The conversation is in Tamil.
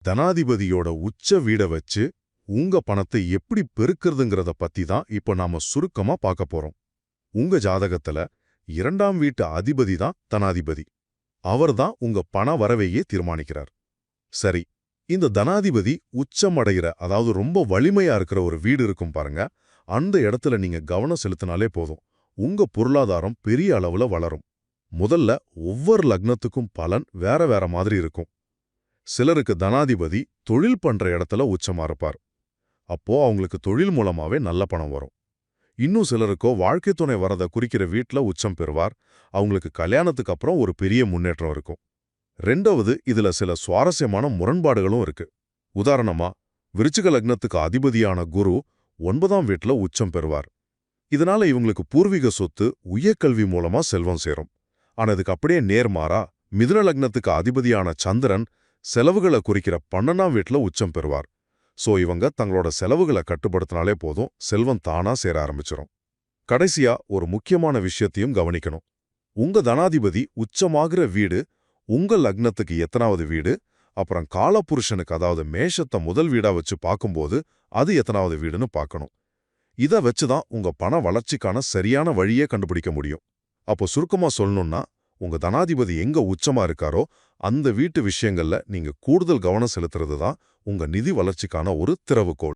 தனாதிபதியோட உச்ச வீட வச்சு உங்க பணத்தை எப்படி பெருக்கிறதுங்கிறத பத்தி தான் இப்ப நாம சுருக்கமா பார்க்க போறோம். உங்க ஜாதகத்துல 2ஆம் வீட்டு அதிபதி தான் தனாதிபதி. அவர்தான் உங்க பண வரவையே தீர்மானிக்கிறார். சரி, இந்த தனாதிபதி உச்சமடைகிற, அதாவது ரொம்ப வலிமையா இருக்கிற ஒரு வீடு இருக்கும் பாருங்க, அந்த இடத்துல நீங்க கவனம் செலுத்தினாலே போதும், உங்க பொருளாதாரம் பெரிய அளவுல வளரும். முதல்ல ஒவ்வொரு லக்னத்துக்கும் பலன் வேற வேற மாதிரி இருக்கும். சிலருக்கு தனாதிபதி தொழில் பண்ற இடத்துல உச்சமா இருப்பார். அப்போ அவங்களுக்கு தொழில் மூலமாவே நல்ல பணம் வரும். இன்னும் சிலருக்கோ வாழ்க்கை துணை வரத குறிக்கிற வீட்ல உச்சம் பெறுவார். அவங்களுக்கு கல்யாணத்துக்கு அப்புறம் ஒரு பெரிய முன்னேற்றம் இருக்கும். ரெண்டாவது, இதுல சில சுவாரஸ்யமான முரண்பாடுகளும் இருக்கு. உதாரணமா, விருச்சிக லக்னத்துக்கு அதிபதியான குரு 9ஆம் வீட்ல உச்சம் பெறுவார். இதனால இவங்களுக்கு பூர்வீக சொத்து, உயர்கல்வி மூலமா செல்வம் சேரும். ஆனா இதுக்கு அப்படியே நேர்மாறா, மிதுன லக்னத்துக்கு அதிபதியான சந்திரன் செலவுகளை குறிக்கிற 12ஆம் வீட்ல உச்சம் பெறுவார். சோ இவங்க தங்களோட செலவுகளை கட்டுப்படுத்தினாலே போதும், செல்வம் தானா சேர ஆரம்பிச்சிடும். கடைசியா ஒரு முக்கியமான விஷயத்தையும் கவனிக்கணும். உங்க தனாதிபதி உச்சமாகிற வீடு உங்க லக்னத்துக்கு எத்தனாவது வீடு, அப்புறம் காலபுருஷனுக்கு, அதாவது மேஷத்தை முதல் வீடா வச்சு பார்க்கும்போது அது எத்தனாவது வீடுன்னு பார்க்கணும். இதை வச்சுதான் உங்க பண வளர்ச்சிக்கான சரியான வழியே கண்டுபிடிக்க முடியும். அப்போ சுருக்கமா சொல்லணும்னா, உங்க தனாதிபதி எங்க உச்சமா இருக்காரோ அந்த வீட்டு விஷயங்கள்ல நீங்க கூடுதல் கவனம் செலுத்துறது தான் உங்க நிதி வளர்ச்சிக்கான ஒரு திறவுகோல்.